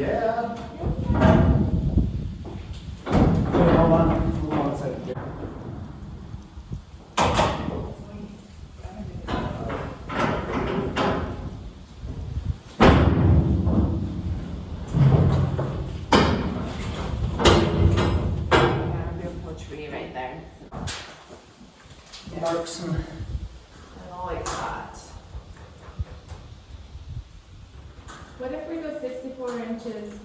Yeah. Wait, hold on a second. Tree right there. Marks and I like that. What if we go 64 inches?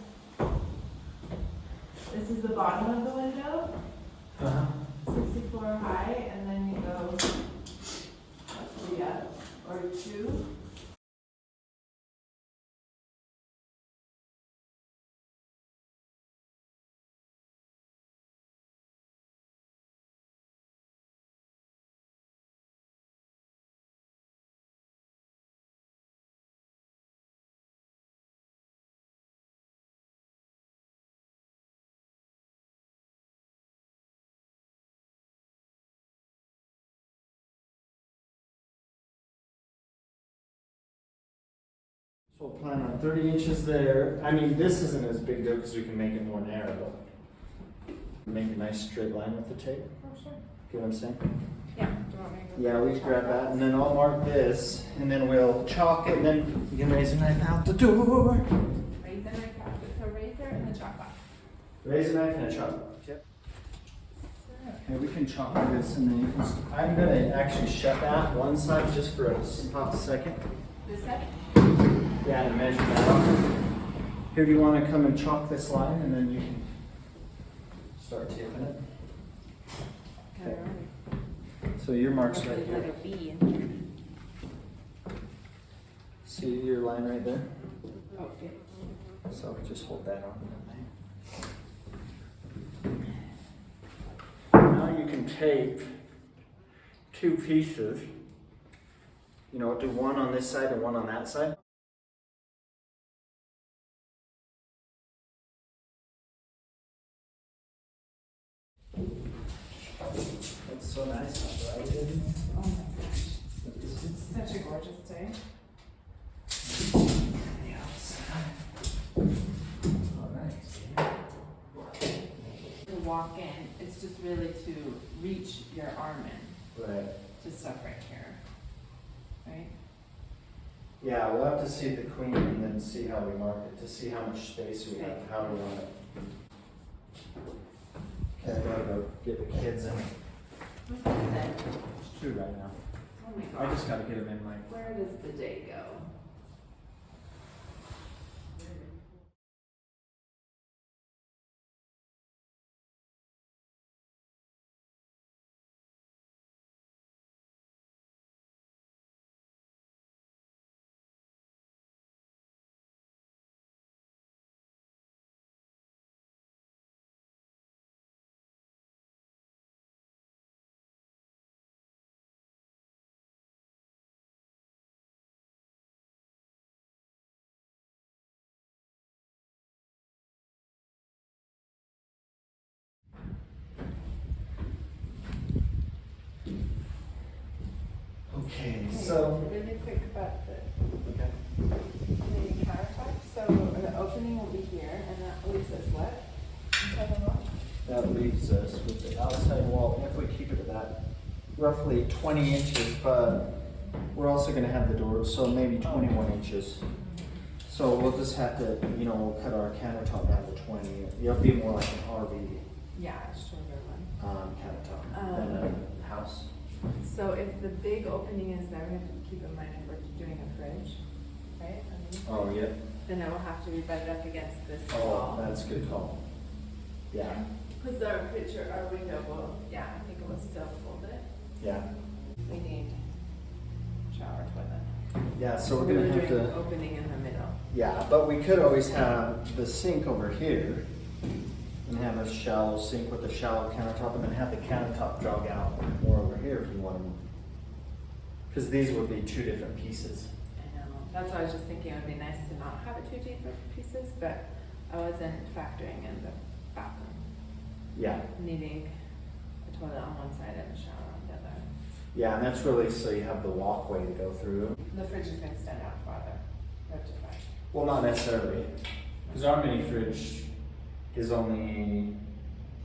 This is the bottom of the window, 64 high, and then you go 3 up or 2. So we'll plan on 30 inches there. I mean, this isn't as big though because we can make it more narrow. Make a nice straight line with the tape. Oh, sure. Get what I'm saying? Yeah. Do you want me to go Yeah, we grab that and then I'll mark this and then we'll chalk it and then you can raise a knife out the door. Raise a knife out. It's a razor and a chalk box. Raise a knife and a chalk. Yep. Okay, we can chalk this and then you can. I'm gonna actually shut that one side just for a hot second. This side? Yeah, and measure that out. Here, do you want to come and chalk this line and then you can start taping it? Okay. So your mark's right Like here. a V. See your line right there? Oh, yeah. So just hold that on. Now you can tape 2 pieces. You know, do one on this side and one on that side. It's so nice out, right? Oh my gosh. It's such a gorgeous day. The outside. All right. To walk in, it's just really to reach your arm in Right. to stuff right here. Right? Yeah, we'll have to see the queen and then see how we mark it, to see how much space we have, how we want it. Okay, I gotta go get the kids in. What time is it? It's 2 right now. Oh my I gosh. just gotta get them in like. Where does the day go? Okay, so. Really quick about the Okay. countertop. So the opening will be here, and that leaves us what? Inside the wall? That leaves us with the outside wall, if we keep it at that, roughly 20 inches, but we're also gonna have the door, so maybe 21 inches. So we'll just have to, you know, we'll cut our countertop down to 20. It'll be more like an RV Yeah, shorter one. countertop than a house. So if the big opening is there, we have to keep in mind if we're doing a fridge, right? Oh, yeah. Then it will have to be butted up against this Oh, wall. that's a good call. Yeah, Because our picture, our window will, yeah, I think it will still hold it. yeah. We need shower toilet. Yeah, so we're gonna have doing to, opening in the middle. yeah, but we could always have the sink over here and have a shallow sink with a shallow countertop and then have the countertop jog out more over here if you want them. Because these would be 2 different pieces. I know. That's why I was just thinking it would be nice to not have it 2 different pieces, but I wasn't factoring in the bathroom Yeah, needing a toilet on one side and a shower on the other. yeah, and that's really so you have the walkway to go through. The fridge is going to stand out farther. We have to find. Well, not necessarily. Because our mini fridge is only,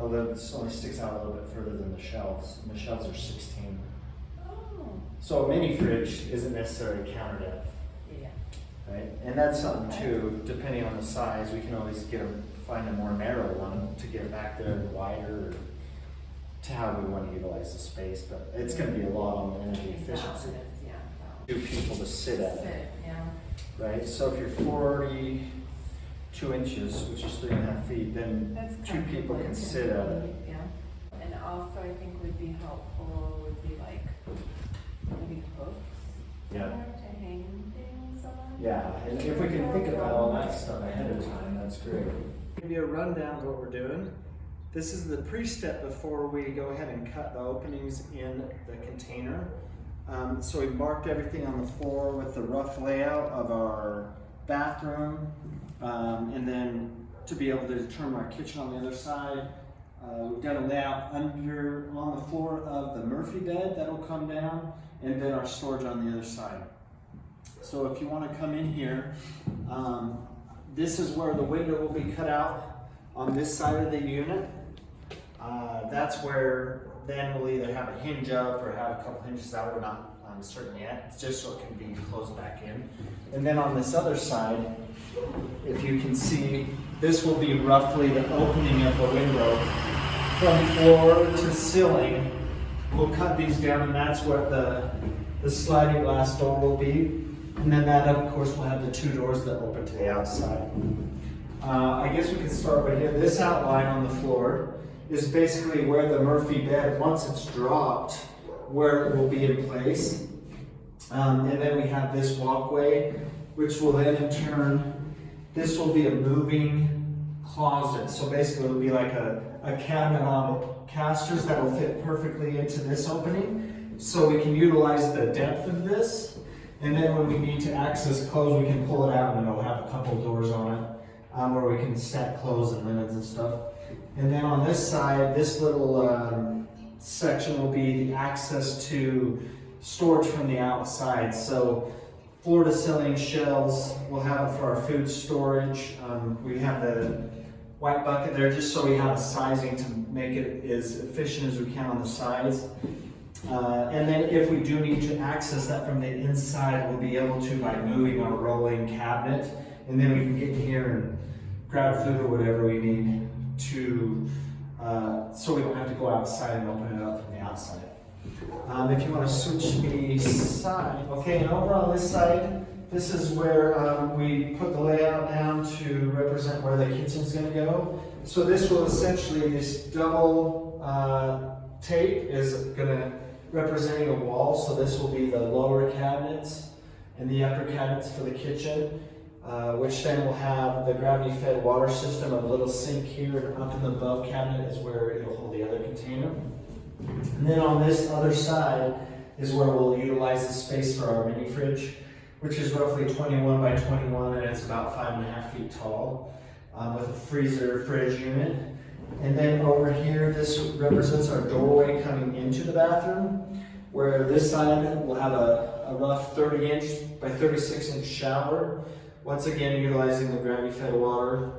this only sticks out a little bit further than the shelves, and the shelves are 16. Oh. So a mini fridge isn't necessarily counter depth, Yeah. right? And that's something too, depending on the size, we can always find a more narrow one to get back there and wider to how we want to utilize the space, but it's going to be a lot on the energy efficiency. Yeah. Two people to sit at it, Yeah. right? So if you're 42 inches, which is 3.5 feet, then That's two people can sit at it. Yeah. And also I think would be helpful would be like maybe hooks. Yeah. To hang things on. Yeah, and if we can think about all that stuff ahead of time, that's great. Give you a rundown of what we're doing. This is the pre-step before we go ahead and cut the openings in the container. So we marked everything on the floor with the rough layout of our bathroom, and then to be able to determine our kitchen on the other side. We've done a layout on the floor of the Murphy bed that'll come down, and then our storage on the other side. So if you want to come in here, this is where the window will be cut out on this side of the unit. That's where then we'll either have a hinge up or have a couple hinges out. We're not certain yet. It's just so it can be closed back in. And then on this other side, if you can see, this will be roughly the opening of the window from floor to ceiling. We'll cut these down, and that's what the sliding glass door will be. And then that, of course, will have the two doors that open to the outside. I guess we could start right here. This outline on the floor is basically where the Murphy bed, once it's dropped, where it will be in place. And then we have this walkway, which will then in turn, this will be a moving closet. So basically it'll be like a cabinet on casters that will fit perfectly into this opening. So we can utilize the depth of this. And then when we need to access clothes, we can pull it out and it'll have a couple doors on it, where we can stack clothes and linens and stuff. And then on this side, this little section will be the access to storage from the outside. So floor to ceiling shelves, we'll have it for our food storage. We have the white bucket there just so we have a sizing to make it as efficient as we can on the sides. And then if we do need to access that from the inside, we'll be able to by moving our rolling cabinet. And then we can get in here and grab food or whatever we need to, so we don't have to go outside and open it up from the outside. If you want to switch the side, okay, and over on this side, this is where we put the layout down to represent where the kitchen's going to go. So this will essentially, this double tape is going to representing a wall. So this will be the lower cabinets and the upper cabinets for the kitchen, which then will have the gravity-fed water system, a little sink here, and up in the above cabinet is where it'll hold the other container. And then on this other side is where we'll utilize the space for our mini fridge, which is roughly 21 by 21, and it's about 5.5 feet tall, with a freezer fridge unit. And then over here, this represents our doorway coming into the bathroom, where this side will have a rough 30-inch by 36-inch shower, once again utilizing the gravity-fed water.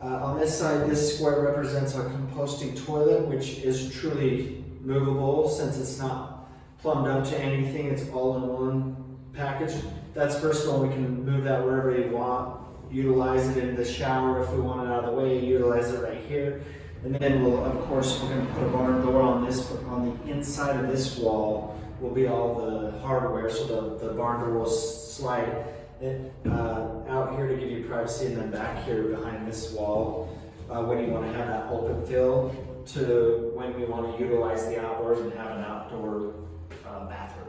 On this side, this square represents our composting toilet, which is truly movable since it's not plumbed up to anything. It's all in one package. That's first of all, we can move that wherever you want, utilize it in the shower if we want it out of the way, utilize it right here. And then we'll, of course, we're going to put a barn door on the inside of this wall will be all the hardware. So the barn door will slide it, out here to give you privacy, and then back here behind this wall when you want to have that open fill to when we want to utilize the outdoors and have an outdoor bathroom.